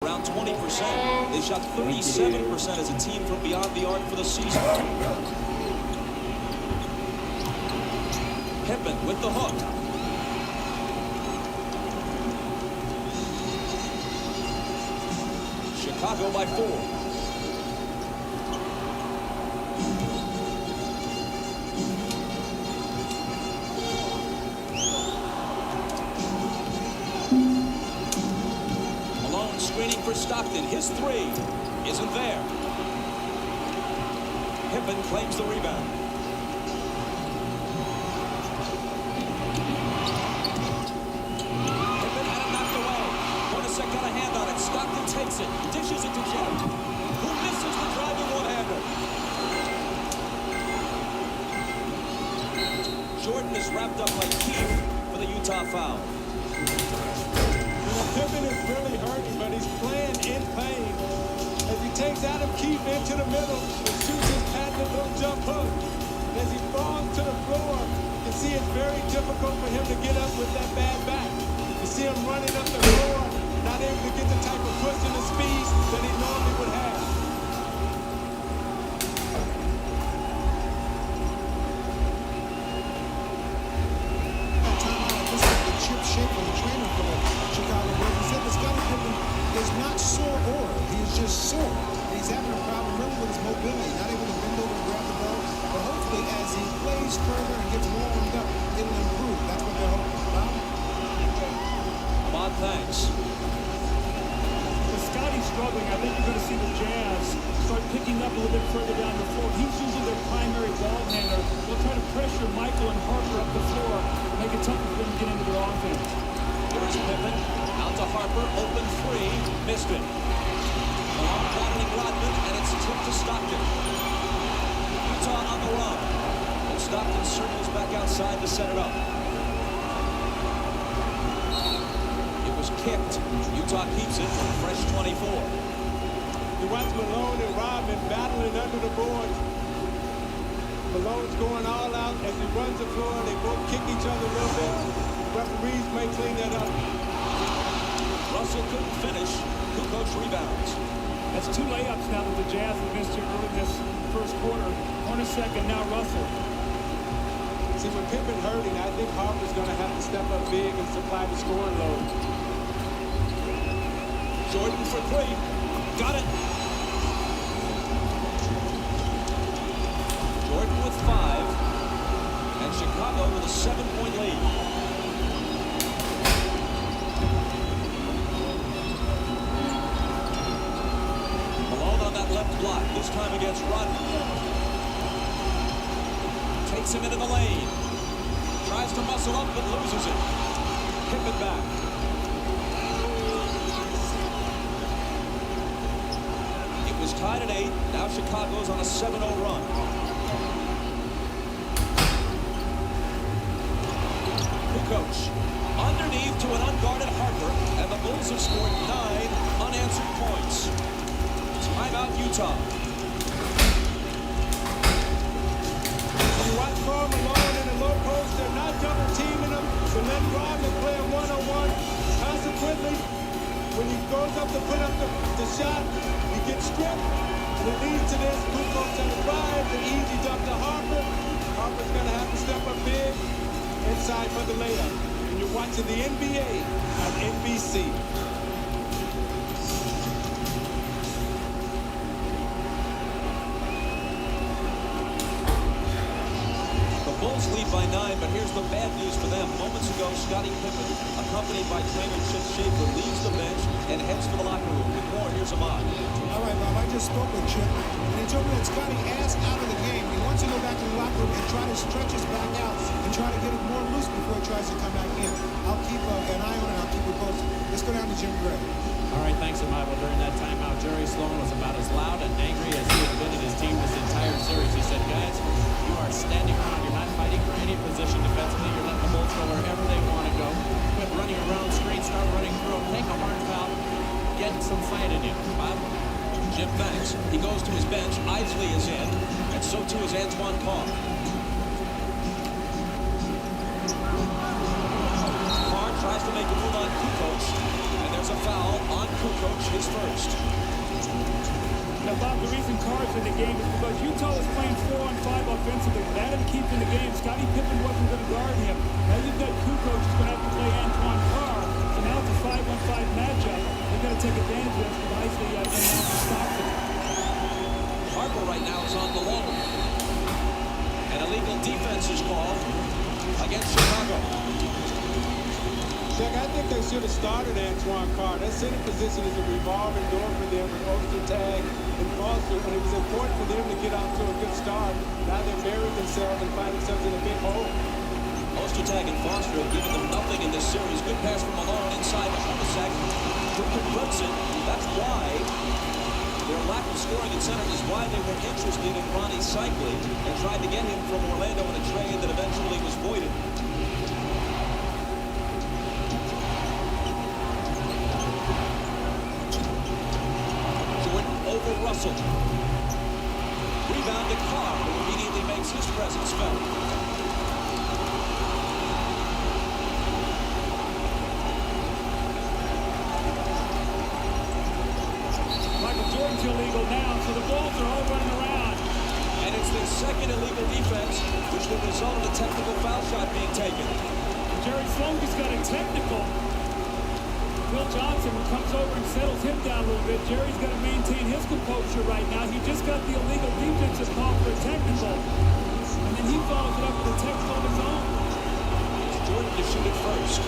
Around 20%. They shot 37% as a team from beyond the arc for the season. Pippen with the hook. Chicago by 4. Screening for Stockton. His three isn't there. Pippen claims the rebound. Pippen had it knocked away. Hornacek got a hand on it. Stockton takes it. Dishes it to Jeff, who misses the driving one-hander. Jordan is wrapped up like Keith for the Utah foul. Pippen is really hurting, but he's playing in pain as he takes Adam Keefe into the middle and shoots his patented little jump hook. As he falls to the floor, you can see it's very difficult for him to get up with that bad back. You see him running up the floor, not able to get the type of push and the speed that he normally would have. Sore. And he's having a problem really with his mobility, not able to bend over and grab the ball. But hopefully, as he plays further and gets more warmed up, it'll improve. That's what they're hoping. Bob, thanks. With Scotty struggling, I think you're going to see the Jazz start picking up a little bit further down the floor. He's usually their primary ball handler. They'll try to pressure Michael and Harper up the floor, make it tough for them to get into their offense. Here's Pippen, out to Harper, open three, missed it. Battling Rodman, and it's tipped to Stockton. Utah on the run. And Stockton circles back outside to set it up. It was kicked. Utah keeps it. Fresh 24. You watch Malone and Rodman battling under the boards. Malone's going all out as he runs the floor. They both kick each other a little bit. Referees may clean that up. Russell couldn't finish. Kukoc rebounds. That's two layups now that the Jazz have missed here early this first quarter. Hornacek and now Russell. See, with Pippen hurting, I think Harper's going to have to step up big and supply the scoring load. Jordan for three. Got it. Jordan with 5. And Chicago with a 7-point lead. Left block, this time against Rodman. Takes him into the lane. Tries to muscle up, but loses it. Pippen back. It was tied at 8. Now Chicago's on a 7-0 run. Kukoc. Underneath to an unguarded Harper, and the Bulls have scored 9 unanswered points. Timeout, Utah. You watch Karl Malone in the low post. They're not double teaming him. So let Rodman play a one-on-one. Consequently, when he goes up to put up the shot, he gets stripped. And it leads to this. Kukoc on the drive. The easy dump to Harper. Harper's going to have to step up big inside for the layup. And you're watching the NBA on NBC. Bulls lead by 9, but here's the bad news for them. Moments ago, Scottie Pippen, accompanied by trainer Chip Schaefer, leaves the bench and heads for the locker room. With more, here's Ahmad. All right, Bob, I just spoke with Chip, and he told me that Scottie asked out of the game. He wants to go back to the locker room and try to stretch his back out and try to get it more loose before he tries to come back in. I'll keep an eye on it. I'll keep it posted. Let's go down to Jim Gray. All right, thanks, Ahmad. Well, during that timeout, Jerry Sloan was about as loud and angry as he had been in his team this entire series. He said, guys, you are standing around. You're not fighting for any position defensively. You're letting the Bulls go wherever they want to go. Quit running around screens, start running through them, take a hard foul, get some fight in you. Bob? Jim thanks. He goes to his bench. Isley is in, and so too is Antoine Carr. Carr tries to make a move on Kukoc, and there's a foul on Kukoc his first. Now, Bob, the reason cards in the game is because Utah was playing 4-on-5 offensively. That didn't keep in the game. Scottie Pippen wasn't going to guard him. Now you've got Kukoc who's going to have to play Antoine Carr. So now it's a 5-on-5 matchup. They've got to take advantage of this with Isley and Stockton. Harper right now is on Malone. An illegal defense is called against Chicago. Jack, I think they should have started Antoine Carr. That center position is a revolving door for them with Ostertag and Foster, and it was important for them to get out to a good start. Now they're buried themselves and find themselves in a big hole. Ostertag and Foster have given them nothing in this series. Good pass from Malone inside the Hornacek. Converts it. That's why their lack of scoring at center is why they were interested in Ronnie Cycli and tried to get him from Orlando in a trade that eventually was voided. Over Russell. Rebound to Carr, who immediately makes his presence felt. Michael Jordan's illegal now, so the Bulls are all running around. And it's their second illegal defense, which will result in a technical foul shot being taken. Jerry Sloan just got a technical. Phil Johnson comes over and settles him down a little bit. Jerry's got to maintain his composure right now. He just got the illegal defensive call for a technical. And then he follows it up with a technical of his own. It's Jordan to shoot it first.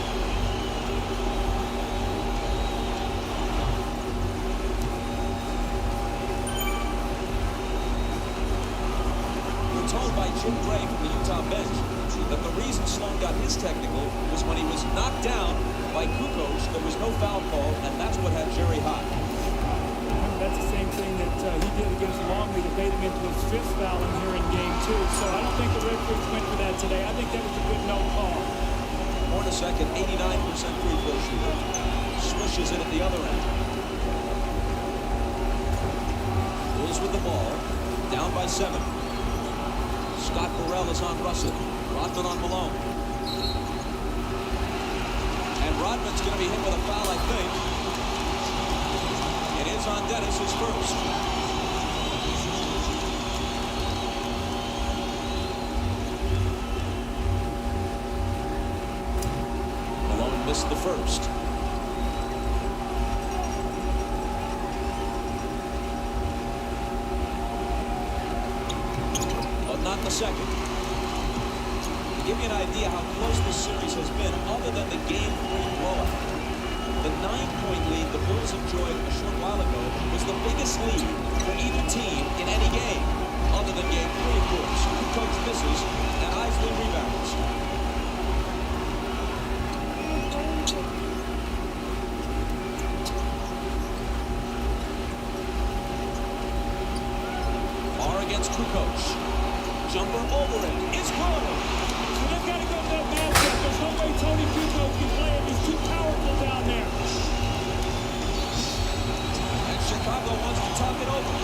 We're told by Jim Gray from the Utah bench that the reason Sloan got his technical was when he was knocked down by Kukoc. There was no foul call, and that's what had Jerry hot. That's the same thing that he did against Longley to bait him into his fifth foul in here in game 2. So I don't think the referees went for that today. I think that was a good no call. Hornacek, an 89% free throw shooter, swishes it at the other end. Bulls with the ball, down by 7. Scott Burrell is on Russell. Rodman on Malone. And Rodman's going to be hit with a foul, I think. It is on Dennis, his first. Malone missed the first. But not the second. To give you an idea how close this series has been, other than the Game 3 blowout, the 9-point lead the Bulls enjoyed a short while ago was the biggest lead for either team in any game, other than Game 3, of course. Kukoc misses, and Isley rebounds. Far against Kukoc. Jumper over it. It's good. So they've got to go to that matchup. There's no way Tony Kukoc can play him. He's too powerful down there. And Chicago wants to talk it over.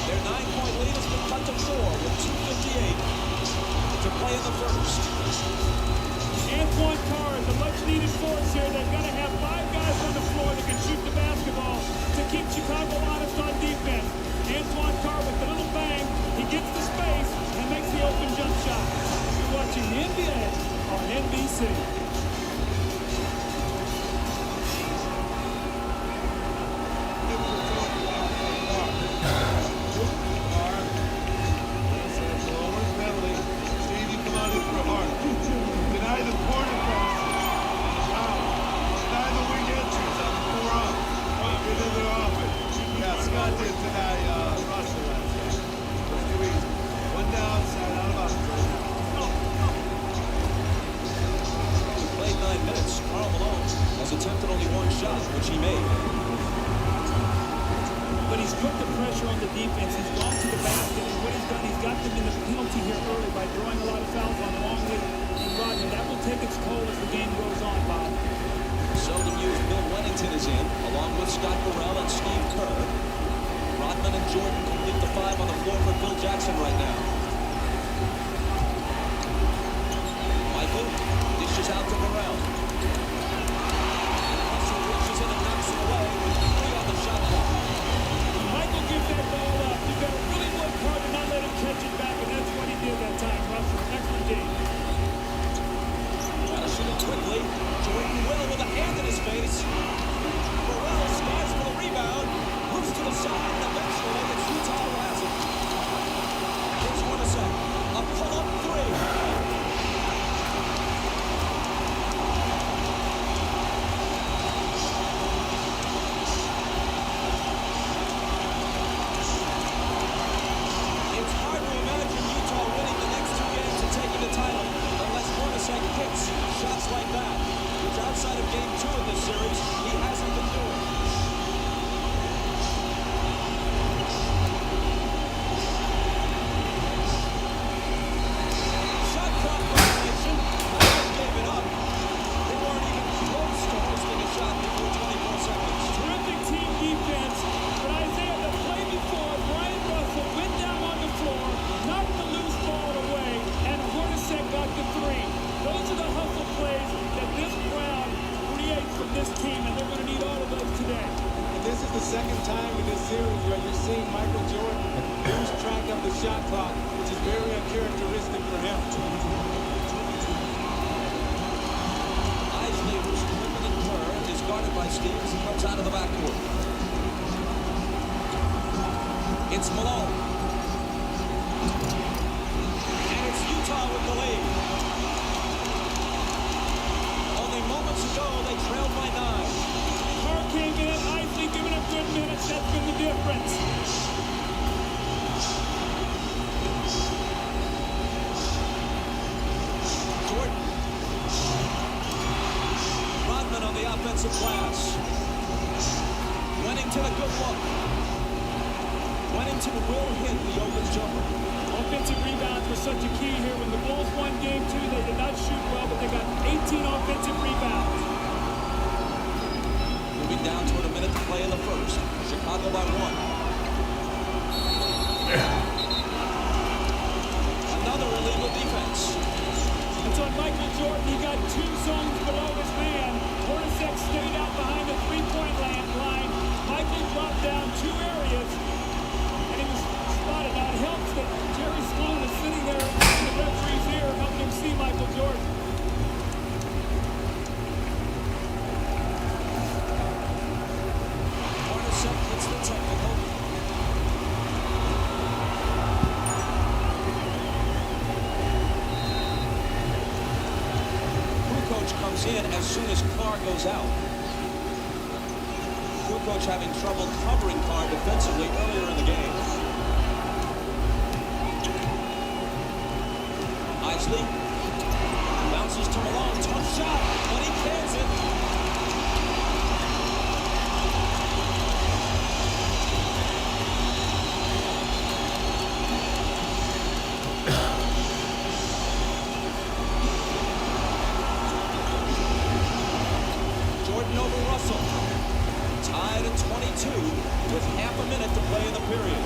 Their 9-point lead has been cut to 4 with 2:58 to play in the first. Antoine Carr is a much-needed force here. They've got to have 5 guys on the floor that can shoot the basketball to keep Chicago honest on defense. Antoine Carr with the little bang. He gets the space and makes the open jump shot. You're watching the NBA on NBC. Attempted only one shot, which he made. But he's put the pressure on the defense. He's gone to the basket, and what he's done, he's got them in the penalty here early by drawing a lot of fouls on Longley and Rodman. That will take its toll as the game goes on, Bob. Seldom used Bill Wennington is in, along with Scott Burrell and Steve Kerr. Rodman and Jordan complete the 5 on the floor for Phil Jackson right now. Michael dishes out to Burrell. Russell reaches in and knocks it away. the second time in this series where you're seeing Michael Jordan lose track of the shot clock, which is very uncharacteristic for him. Isley, who's driven in turn, is guarded by Steve as he comes out of the backcourt. It's Malone. And it's Utah with the lead. Only moments ago, they trailed by 9. Carr came in, Isley giving up good minutes. That's been the difference. Jordan. Rodman on the offensive glass. Wennington a good look. Wennington will hit the open jumper. Offensive rebounds were such a key here. When the Bulls won game 2, they did not shoot well, but they got 18 offensive rebounds. Moving down toward a minute to play in the first. Chicago by 1. Another illegal defense. It's on Michael Jordan. He got 2 zones below his man. Hornacek stayed out behind the three-point line. Michael dropped down 2 areas, and he was spotted. Now it helps that Jerry Sloan is sitting there in the referee's ear, helping him see Michael Jordan. Hornacek hits the technical. Kukoc comes in as soon as Carr goes out. Kukoc having trouble covering Carr defensively earlier in the game. Isley bounces to Malone. Tough shot, but he cans it. Jordan over Russell. Tied at 22 with half a minute to play in the period.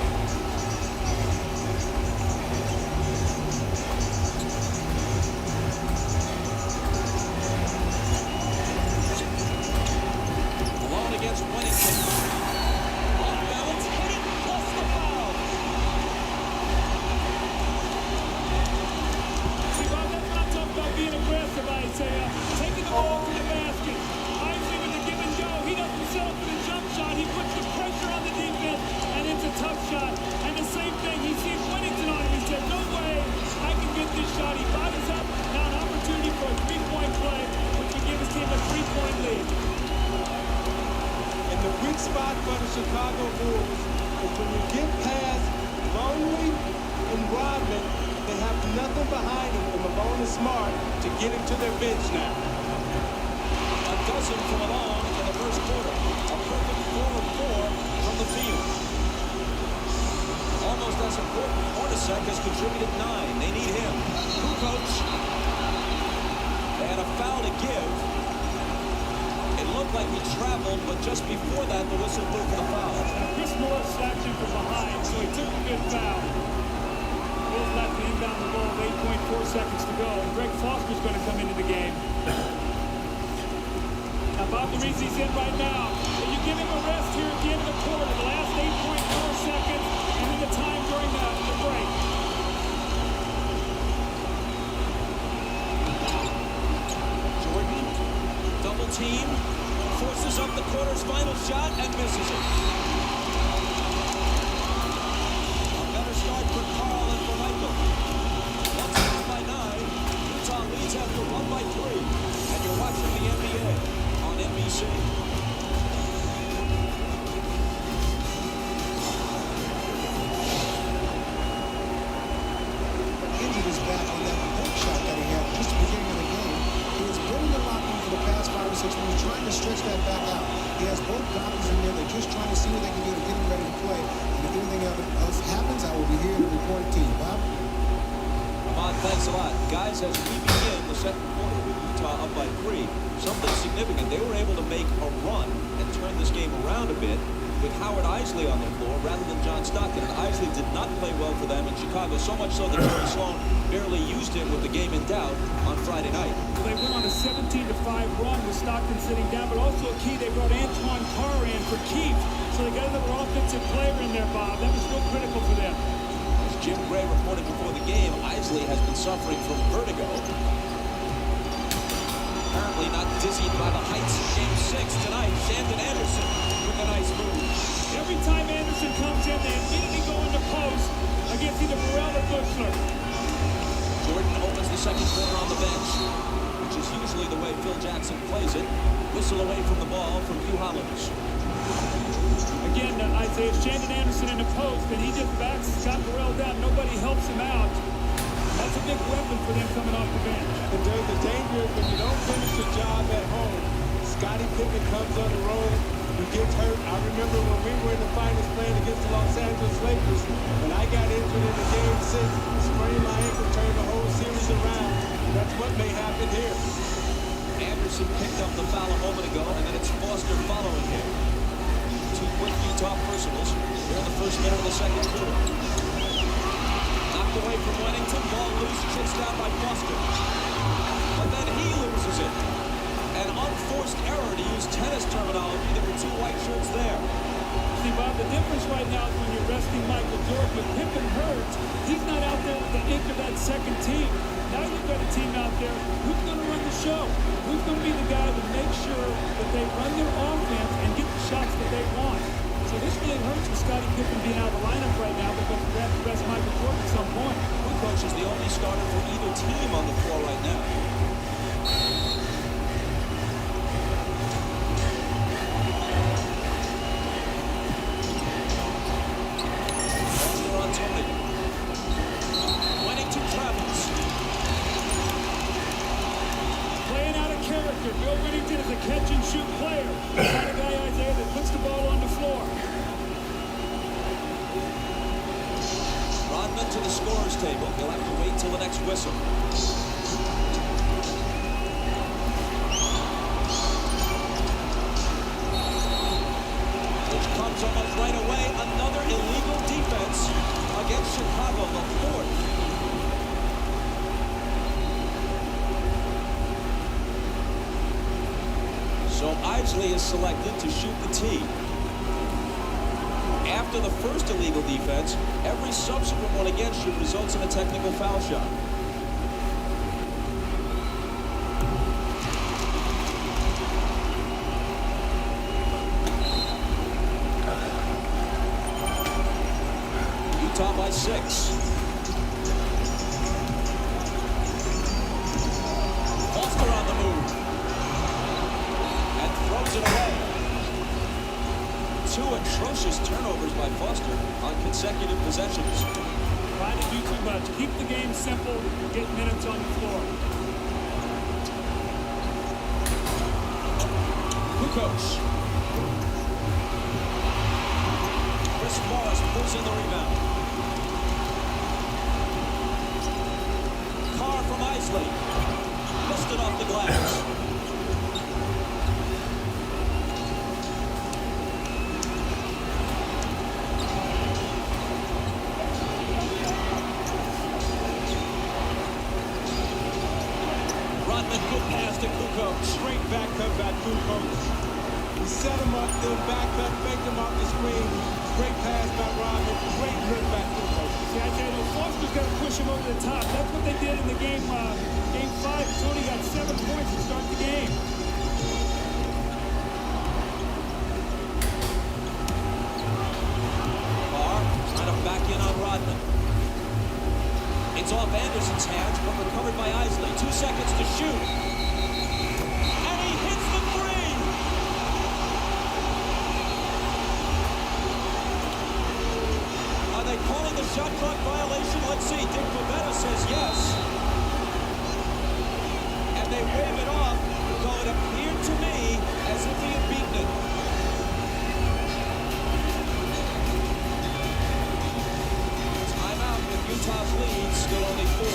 Malone against Wennington. Off balance, hit it, plus the foul. See, Bob, that's what I'm talking about, being aggressive, Isaiah. Taking the ball to the basket. Isley with the give and go. He doesn't settle for the jump shot. He puts the pressure on the defense, and it's a tough shot. And the same thing, he sees Wennington on him. He said, no way, I can get this shot. He bodies up. Now an opportunity for a three-point play, which would give his team a 3-point lead. And the weak spot for the Chicago Bulls is when you get past Longley and Rodman, they have nothing behind them, and Malone is smart to get him to their bench now. A dozen for Malone in the first quarter. A perfect 4 of 4 from the field. Almost as important, Hornacek has contributed 9. They need him. Kukoc. They had a foul to give. It looked like he traveled, but just before that, the whistle blew for the foul. Chris Morris slapped him from behind, so he took a good foul. Bulls left to inbound the ball with 8.4 seconds to go, and Greg Foster's going to come into the game. Now, Bob, the reason he's in right now, if you give him a rest here at the end of the quarter, the last 8.4 seconds, and then the time during the break. Jordan, double team, forces up the quarter's final shot and misses it. A better start for Carl and for Michael. Once down by 9, Utah leads after 1 by 3. And you're watching the NBA on NBC. Injured his back on that hook shot that he had just at the beginning of the game. He was building the locker room for the past 5 or 6 minutes, trying to stretch that back out. He has both doctors in there. They're just trying to see what they can do to get him ready to play. And if anything else happens, I will be here to report it to you, Bob. Ahmad, thanks a lot. Guys, as we begin the second quarter with Utah up by 3, something significant. They were able to make a run and turn this game around a bit with Howard Isley on the floor rather than John Stockton. And Isley did not play well for them in Chicago, so much so that Jerry Sloan barely used him with the game in doubt on Friday night. Well, they went on a 17-5 run with Stockton sitting down, but also a key, they brought Antoine Carr in for Keith. So they got another offensive player in there, Bob. That was real critical for them. As Jim Gray reported before the game, Isley has been suffering from vertigo. Apparently not dizzied by the heights of Game 6 tonight. Shandon Anderson with a nice move. Every time Anderson comes in, they immediately go into post against either Burrell or Bushler. Jordan opens the second quarter on the bench, which is usually the way Phil Jackson plays it. Whistle away from the ball from Hugh Hollins. Again, Isaiah, Shandon Anderson in the post, and he just backs Scott Burrell down. Nobody helps him out. That's a big weapon for them coming off the bench. And there's the danger is when you don't finish the job at home, Scottie Pippen comes on the road, he gets hurt. I remember when we were in the finals playing against the Los Angeles Lakers, when I got injured in the Game 6, sprained my ankle, turned the whole series around. That's what may happen here. Anderson picked up the foul a moment ago, and then it's Foster following him. Two quick Utah personals here in the first minute of the second quarter. Knocked away from Wennington, ball loose, chips down by Foster. But then he loses it. An unforced error, to use tennis terminology. There were two white shirts there. See, Bob, the difference right now is when you're resting Michael Jordan. With Pippen hurt, he's not out there to anchor that second team. Now you've got a team out there. Who's going to run the show? Who's going to be the guy to make sure that they run their offense and get the shots that they want? So this really hurts with Scottie Pippen being out of the lineup right now because we have to rest Michael Jordan at some point. Coach is the only starter for either team on the floor right now. Bill Wennington is a catch-and-shoot player. The kind of guy, Isaiah, that puts the ball on the floor. Rodman to the scorer's table. He'll have to wait till the next whistle. Which comes almost right away. Another illegal defense against Chicago, the fourth. So Isley is selected to shoot the tee. After the first illegal defense, every subsequent one against you results in a technical foul shot. Utah by 6. Foster on the move. Throws it away. Two atrocious turnovers by Foster on consecutive possessions. Trying to do too much. Keep the game simple. Get minutes on the floor. Kukoc. Chris Morris pulls in the rebound. Carr from Isley. Missed it off the glass. Good pass to Kukoc. Straight back cut by Kukoc. He set him up, then back cut, faked him off the screen. Great pass by Rodman. Great look by Kukoc. See, I tell you, Foster's got to push him over the top. That's what they did in the game 5. Tony got 7 points to start the game. Carr trying to back in on Rodman. It's off Anderson's hands, but recovered by Isley. 2 seconds to shoot. And he hits the three! Are they calling the shot clock violation? Let's see. Dick Pavetta says yes. And they wave it off, though it appeared to me as if he had beaten it. Utah's lead, still only 4.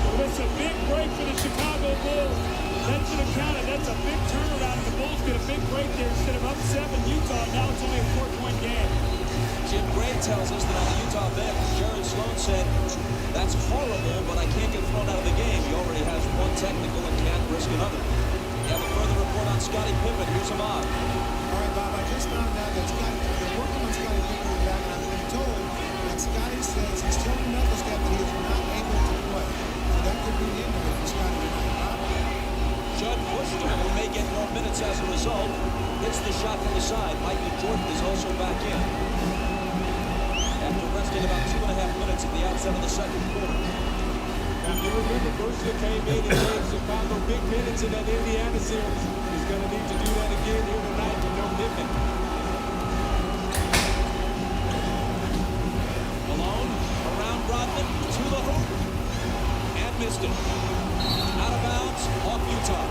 Well, that's a big break for the Chicago Bulls. That should have counted. That's a big turnaround. The Bulls get a big break there instead of up 7 Utah. Now it's only a 4-point game. Jim Gray tells us that on the Utah bench, Jared Sloan said, "That's horrible, but I can't get thrown out of the game. He already has one technical Who may get more minutes as a result. Hits the shot from the side. Michael Jordan is also back in. After resting about 2.5 minutes at the outset of the second quarter. Now, if you remember, Mercer came in and gave Chicago big minutes in that Indiana series. He's going to need to do that again here tonight with no Pippen. Malone around Rodman to the hoop and missed it. Out of bounds off Utah.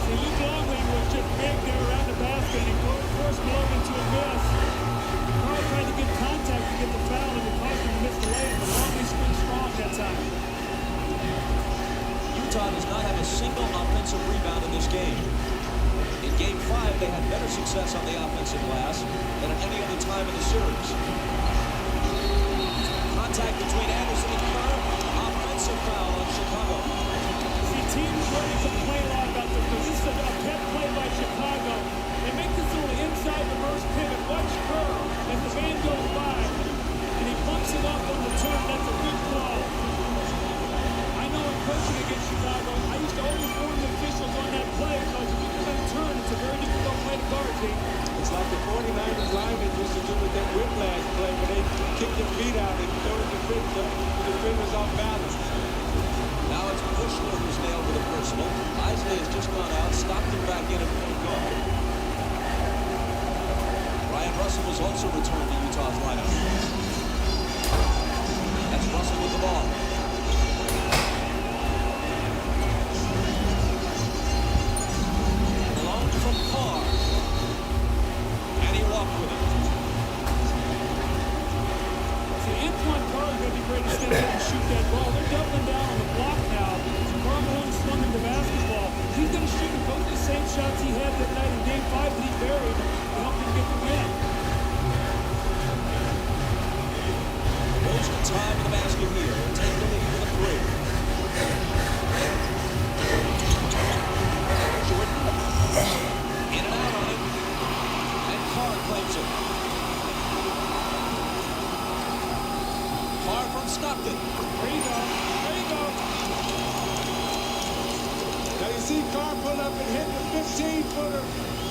See, Luke Longley was just big there around the basket, and he forced Malone into a miss. Carl tried to get contact to get the foul, and it caused him to miss the layup, but Longley screened strong that time. Utah does not have a single offensive rebound in this game. In Game 5, they had better success on the offensive glass than at any other time in the series. Contact between Anderson and Kerr. Offensive foul on Chicago. See, teams ready to play a lot about this, because this is a pet play by Chicago. They make this little inside reverse pivot. Watch Kerr as the man goes by, and he bumps him up on the turn. That's a good call. I know in coaching against Chicago, I used to always warn the officials on that play, because if you get that turn, it's a very difficult play to guard, Jake. It's like the 49ers linemen used to do with that whiplash play where they kick their feet out and throw the defenders off balance. Now it's Bushler who's nailed with a personal. Isley has just gone out, stopped him back in at point guard. Ryan Russell was also returned to Utah's lineup. That's Russell with the ball. Malone from Carr. And he walked with it. See, Antoine Carr is going to be great to step in and shoot that ball. They're doubling down on the block now. Carl Malone swung him the basketball. He's going to shoot both the same shots he had that night in Game 5 that he buried to help him get the win. Most of the time in the basket here. Take the lead with a three. Jordan. In and out on it. And Carr claims it. Carr from Stockton. There you go. There you go. Now you see Carr pull up and hit the 15-footer,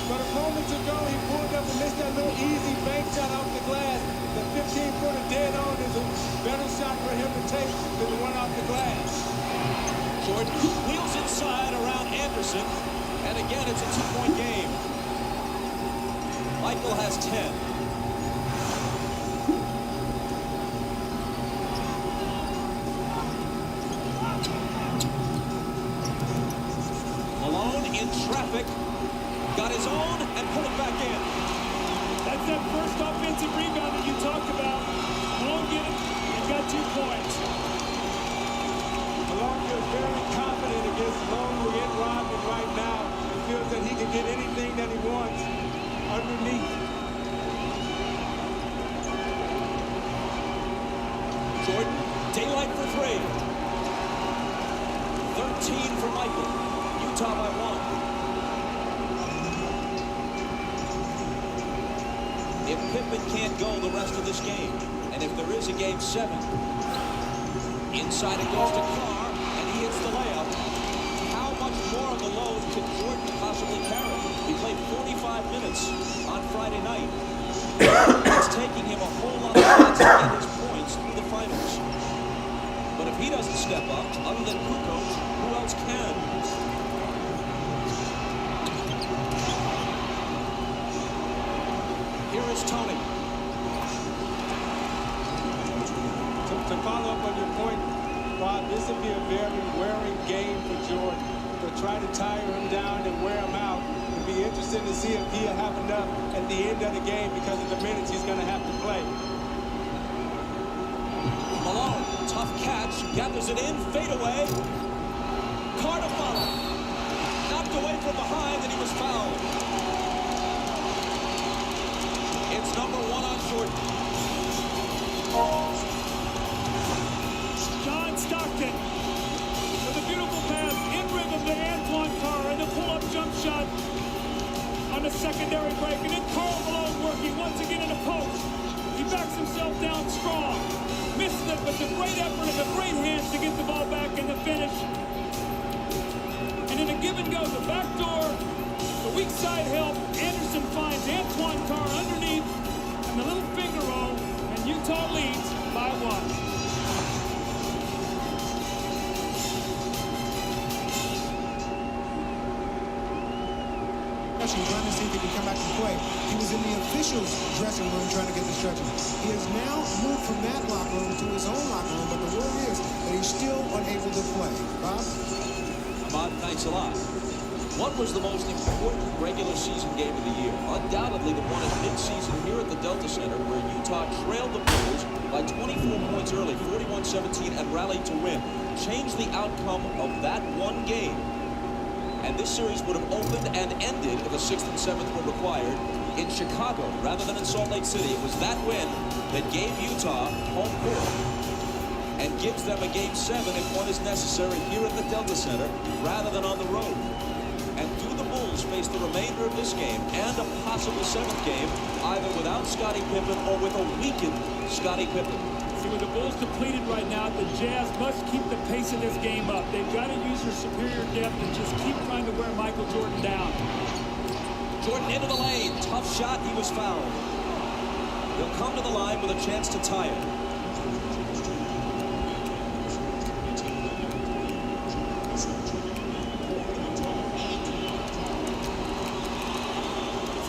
but a moment ago he pulled up and missed that little easy bank shot off the glass. The 15-footer dead on is a better shot for him to take than the one off the glass. Jordan wheels inside around Anderson. And again, it's a two-point game. Michael has 10. Malone in traffic. Got his own and put it back in. That's that first offensive rebound that you talked about. Malone get it and got 2 points. Malone feels very confident against Longley and Rodman right now. He feels that he can get anything that he wants underneath. Jordan, daylight for three. 13 for Michael. Utah by 1. If Pippen can't go the rest of this game, and if there is a Game 7, inside it goes to Carr, and he hits the layup. How much more of the load can Jordan possibly carry? He played 45 minutes on Friday night. It's taking him a whole lot of shots to get his points through the finals. But if he doesn't step up, other than Kukoc, who else can? Here is Tony. To follow up on your point, Bob, this would be a very wearing game for Jordan. To try to tire him down and wear him out. It'd be interesting to see if he'll have enough at the end of the game because of the minutes he's going to have to play. Malone, tough catch, gathers it in, fade away. Carr to follow. Knocked away from behind, and he was fouled. It's number 1 on Jordan. John Stockton with a beautiful pass in rhythm to Antoine Carr, and the pull-up jump shot on the secondary break. And then Karl Malone working once again in a post. He backs himself down strong. Misses it, but the great effort and the great hands to get the ball back in the finish. And in a give-and-go that help. Anderson finds Antoine Carr underneath and the little finger roll, and Utah leads by 1. Trying to see if he can come back and play. He was in the officials' dressing room trying to get the stretcher. He has now moved from that locker room to his own locker room, but the word is that he's still unable to play. Bob? Ahmad, thanks a lot. What was the most important regular season game of the year? Undoubtedly the one at midseason here at the Delta Center, where Utah trailed the Bulls by 24 points early, 41-17, and rallied to win. Changed the outcome of that one game. And this series would have opened and ended if a 6th and 7th were required in Chicago rather than in Salt Lake City. It was that win that gave Utah home court and gives them a Game 7 if one is necessary here at the Delta Center rather than on the road. And do the Bulls face the remainder of this game and a possible 7th game either without Scottie Pippen or with a weakened Scottie Pippen? See, with the Bulls depleted right now, the Jazz must keep the pace of this game up. They've got to use their superior depth and just keep trying to wear Michael Jordan down. Jordan into the lane. Tough shot. He was fouled. He'll come to the line with a chance to tie it.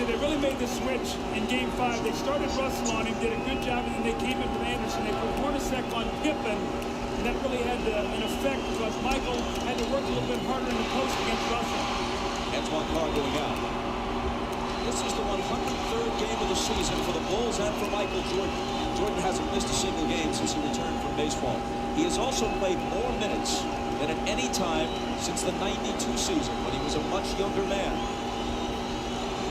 They really made the switch in Game 5. They started Russell on him, did a good job, and then they came in from Anderson. They put Hornacek on Pippen, and that really had an effect because Michael had to work a little bit harder in the post against Russell. Antoine Carr going out. This is the 103rd game of the season for the Bulls and for Michael Jordan. Jordan hasn't missed a single game since he returned from baseball. He has also played more minutes than at any time since the '92 season when he was a much younger man.